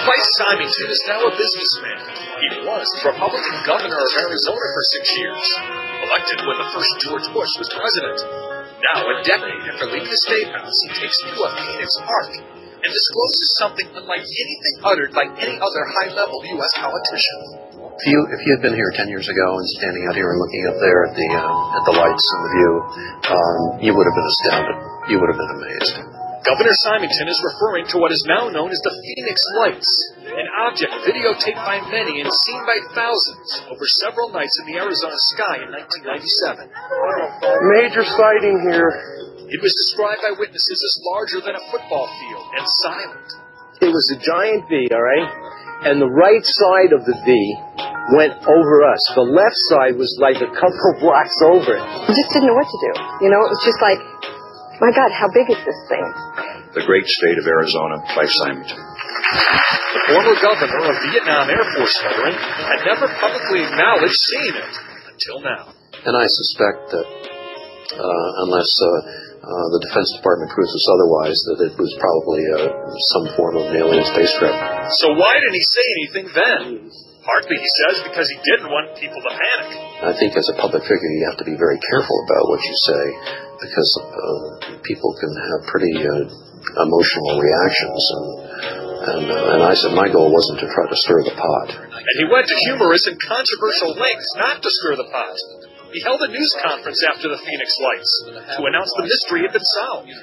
Bryce Symington is now a businessman. He was the Republican governor of Arizona for 6 years, elected when the first George Bush was president. Now, a decade after leaving the State House, he takes you to a Phoenix park and discloses something unlike anything uttered by any other high-level U.S. politician. If you had been here 10 years ago and standing out here and looking up there at the lights and the view, you would have been astounded. You would have been amazed. Governor Symington is referring to what is now known as the Phoenix Lights, an object videotaped by many and seen by thousands over several nights in the Arizona sky in 1997. Major sighting here. It was described by witnesses as larger than a football field and silent. It was a giant V, all right? And the right side of the V went over us. The left side was like a couple of blocks over it. We just didn't know what to do. You know, it was just like, my God, how big is this thing? The great state of Arizona, Bryce Symington. The former governor, a Vietnam Air Force veteran, had never publicly acknowledged seeing it until now. And I suspect that unless the Defense Department proves us otherwise, that it was probably some form of an alien spacecraft. So why didn't he say anything then? Partly, he says, because he didn't want people to panic. I think as a public figure, you have to be very careful about what you say, because people can have pretty emotional reactions. And I said my goal wasn't to try to stir the pot. And he went to humorous and controversial lengths not to stir the pot. He held a news conference after the Phoenix Lights to announce the mystery had been solved.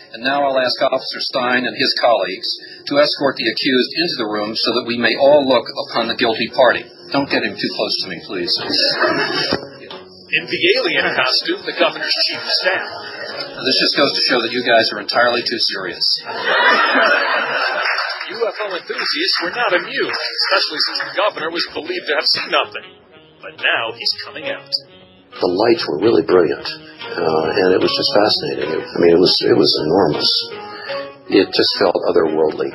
And now I'll ask Officer Stein and his colleagues to escort the accused into the room so that we may all look upon the guilty party. Don't get him too close to me, please. In the alien costume, the governor's chief of staff. This just goes to show that you guys are entirely too serious. UFO enthusiasts were not immune, especially since the governor was believed to have seen nothing. But now he's coming out. The lights were really brilliant, and it was just fascinating. It was enormous. It just felt otherworldly.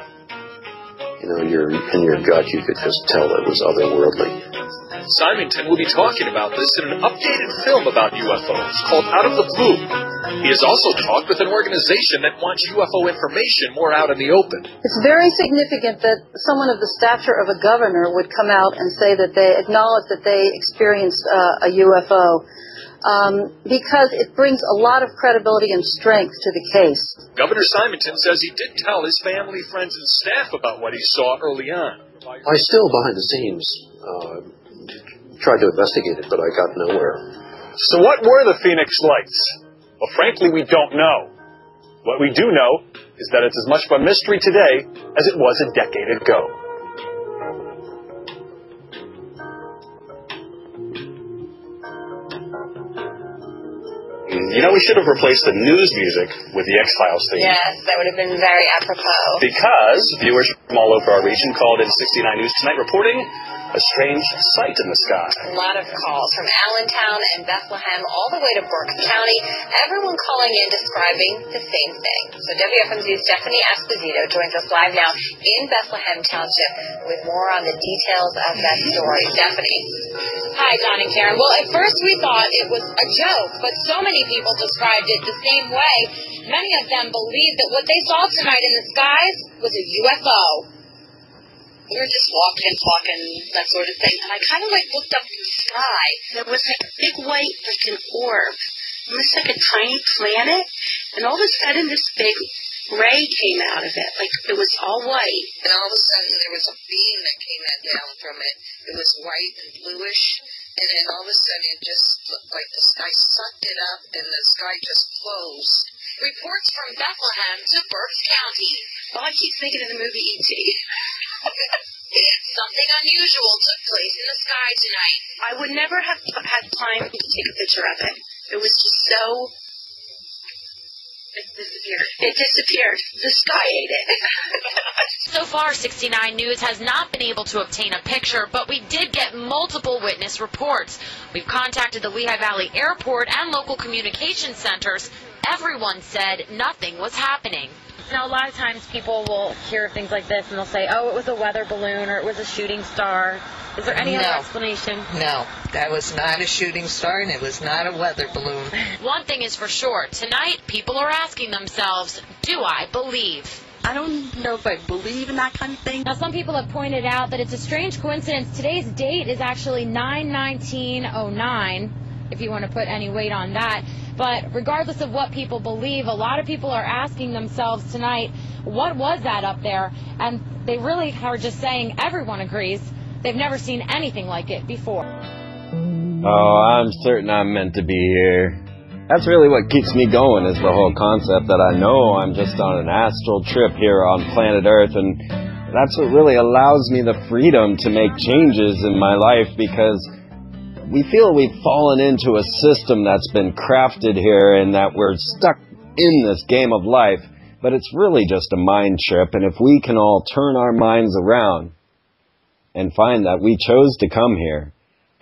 You know, in your gut, you could just tell it was otherworldly. Symington will be talking about this in an updated film about UFOs called Out of the Blue. He has also talked with an organization that wants UFO information more out in the open. It's very significant that someone of the stature of a governor would come out and say that they acknowledge that they experienced a UFO, because it brings a lot of credibility and strength to the case. Governor Symington says he did tell his family, friends, and staff about what he saw early on. I still, behind the scenes, tried to investigate it, but I got nowhere. So what were the Phoenix Lights? Well, frankly, we don't know. What we do know is that it's as much of a mystery today as it was a decade ago. You know, we should have replaced the news music with the X-Files theme. Yes, that would have been very apropos. Because viewers from all over our region called in 69 News Tonight reporting a strange sight in the sky. A lot of calls from Allentown and Bethlehem all the way to Berks County. Everyone calling in describing the same thing. So WFMZ's Stephanie Esposito joins us live now in Bethlehem Township with more on the details of that story. Stephanie. Hi, Don and Karen. Well, at first we thought it was a joke, but so many people described it the same way. Many of them believed that what they saw tonight in the skies was a UFO. We were just walking and talking, that sort of thing, and I kind of looked up in the sky. There was a big white, like an orb, almost like a tiny planet, and all of a sudden this big ray came out of it, like it was all white. And all of a sudden there was a beam that came down from it. It was white and bluish, and then all of a sudden it just looked like the sky sucked it up and the sky just closed. Reports from Bethlehem to Berks County. All I keep thinking of the movie E.T. Something unusual took place in the sky tonight. I would never have had time to take a picture of it. It was just so... It disappeared. It disappeared. The sky ate it. So far, 69 News has not been able to obtain a picture, but we did get multiple witness reports. We've contacted the Lehigh Valley Airport and local communication centers. Everyone said nothing was happening. Now, a lot of times people will hear things like this and they'll say, oh, it was a weather balloon or it was a shooting star. Is there any other explanation? No, that was not a shooting star and it was not a weather balloon. One thing is for sure, tonight people are asking themselves, do I believe? I don't know if I believe in that kind of thing. Now, some people have pointed out that it's a strange coincidence. Today's date is actually 9/19/09, if you want to put any weight on that. But regardless of what people believe, a lot of people are asking themselves tonight, what was that up there? And they really are just saying everyone agrees they've never seen anything like it before. Oh, I'm certain I'm meant to be here. That's really what keeps me going, is the whole concept that I know I'm just on an astral trip here on planet Earth, and that's what really allows me the freedom to make changes in my life, because we feel we've fallen into a system that's been crafted here and that we're stuck in this game of life, but it's really just a mind trip. And if we can all turn our minds around and find that we chose to come here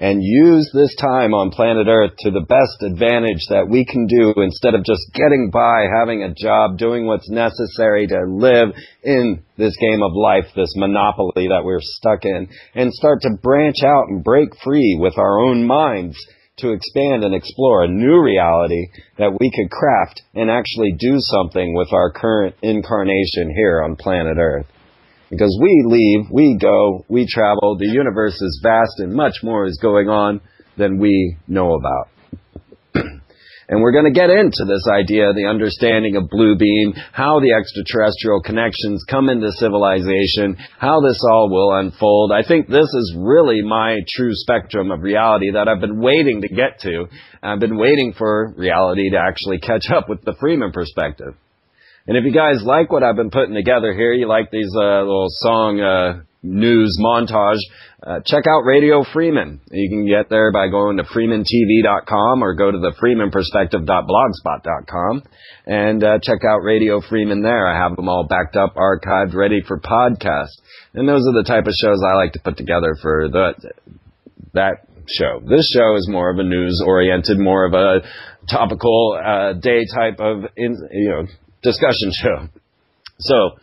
and use this time on planet Earth to the best advantage that we can do, instead of just getting by, having a job, doing what's necessary to live in this game of life, this monopoly that we're stuck in, and start to branch out and break free with our own minds to expand and explore a new reality that we could craft and actually do something with our current incarnation here on planet Earth. Because we leave, we go, we travel, the universe is vast and much more is going on than we know about. And we're going to get into this idea, the understanding of blue beam, how the extraterrestrial connections come into civilization, how this all will unfold. I think this is really my true spectrum of reality that I've been waiting to get to. I've been waiting for reality to actually catch up with the Freeman perspective. And if you guys like what I've been putting together here, you like these little song news montage, check out Radio Freeman. You can get there by going to freemantv.com or go to the freemanperspective.blogspot.com and check out Radio Freeman there. I have them all backed up, archived, ready for podcast. And those are the type of shows I like to put together for that show. This show is more of a news-oriented, more of a topical day type of discussion show. So,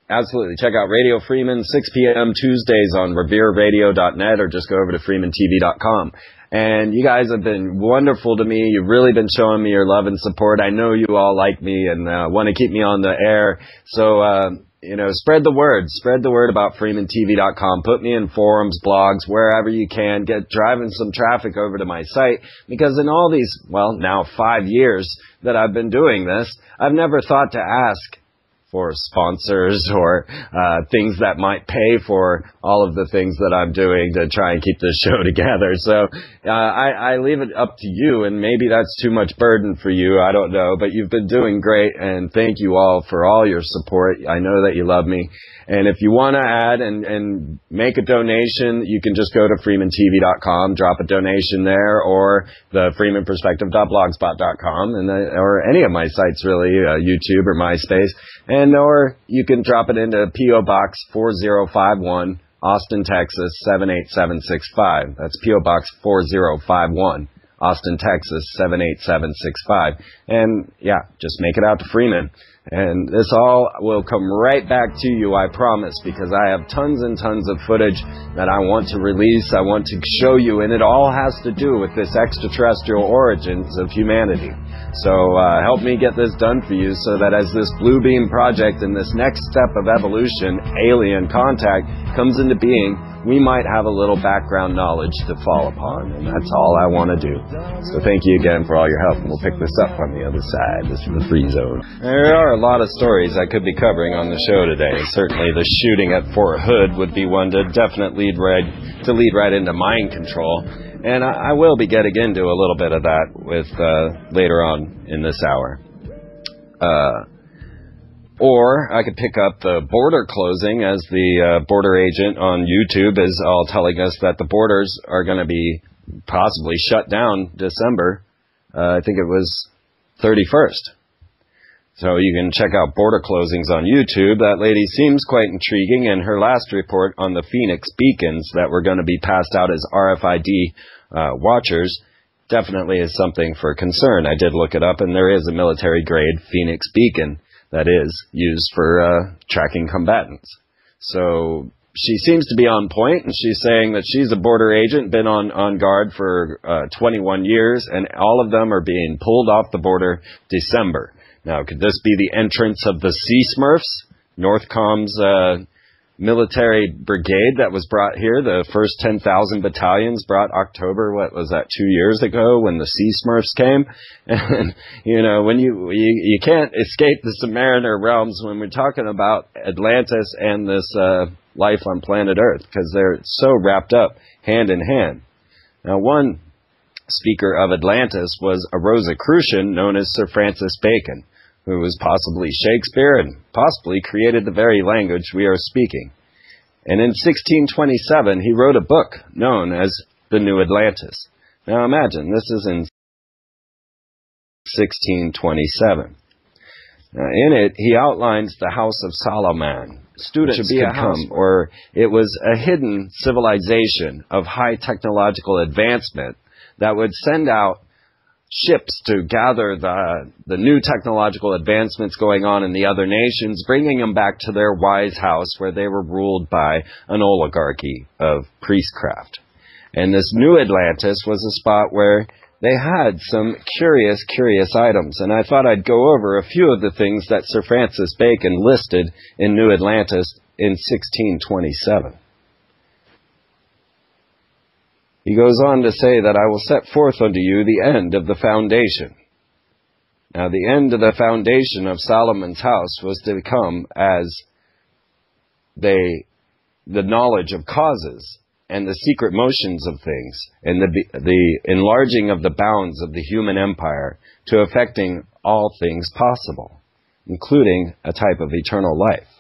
absolutely, check out Radio Freeman, 6 p.m. Tuesdays on revereradio.net, or just go over to freemantv.com. And you guys have been wonderful to me. You've really been showing me your love and support. I know you all like me and want to keep me on the air. So, spread the word. Spread the word about freemantv.com. Put me in forums, blogs, wherever you can. Get driving some traffic over to my site. Because in all these, now 5 years that I've been doing this, I've never thought to ask for sponsors or things that might pay for all of the things that I'm doing to try and keep this show together. So I leave it up to you, and maybe that's too much burden for you. I don't know, but you've been doing great, and thank you all for all your support. I know that you love me. And if you want to add and make a donation, you can just go to freemantv.com, drop a donation there, or the freemanperspective.blogspot.com, or any of my sites really, YouTube or MySpace. Or you can drop it into P.O. Box 4051, Austin, Texas 78765. That's P.O. Box 4051, Austin, Texas 78765. And just make it out to Freeman. And this all will come right back to you, I promise, because I have tons and tons of footage that I want to release, I want to show you, and it all has to do with this extraterrestrial origins of humanity. So help me get this done for you, so that as this Blue Beam project and this next step of evolution, alien contact, comes into being, we might have a little background knowledge to fall upon, and that's all I want to do. So thank you again for all your help, and we'll pick this up on the other side. This is the free zone. There are a lot of stories I could be covering on the show today. Certainly the shooting at Fort Hood would be one to definitely lead right into mind control, and I will be getting into a little bit of that with later on in this hour. Or I could pick up the border closing, as the border agent on YouTube is all telling us that the borders are going to be possibly shut down December. I think it was 31st. So you can check out border closings on YouTube. That lady seems quite intriguing, and her last report on the Phoenix beacons that were going to be passed out as RFID watchers definitely is something for concern. I did look it up, and there is a military-grade Phoenix beacon that is used for tracking combatants. So she seems to be on point, and she's saying that she's a border agent, been on guard for 21 years, and all of them are being pulled off the border December. Now, could this be the entrance of the Sea Smurfs, Northcom's military brigade that was brought here? The first 10,000 battalions brought October, what was that, 2 years ago when the Sea Smurfs came? And, when you can't escape the Submariner realms when we're talking about Atlantis and this life on planet Earth, because they're so wrapped up hand in hand. Now, one speaker of Atlantis was a Rosicrucian known as Sir Francis Bacon, who was possibly Shakespeare and possibly created the very language we are speaking. And in 1627, he wrote a book known as The New Atlantis. Now imagine, this is in 1627. Now, in it, he outlines the House of Solomon. Students could come, or it was a hidden civilization of high technological advancement that would send out ships to gather the new technological advancements going on in the other nations, bringing them back to their wise house where they were ruled by an oligarchy of priestcraft. And this new Atlantis was a spot where they had some curious items. And I thought I'd go over a few of the things that Sir Francis Bacon listed in New Atlantis in 1627. He goes on to say that I will set forth unto you the end of the foundation. Now, the end of the foundation of Solomon's house was to come as the knowledge of causes and the secret motions of things and the enlarging of the bounds of the human empire to affecting all things possible, including a type of eternal life.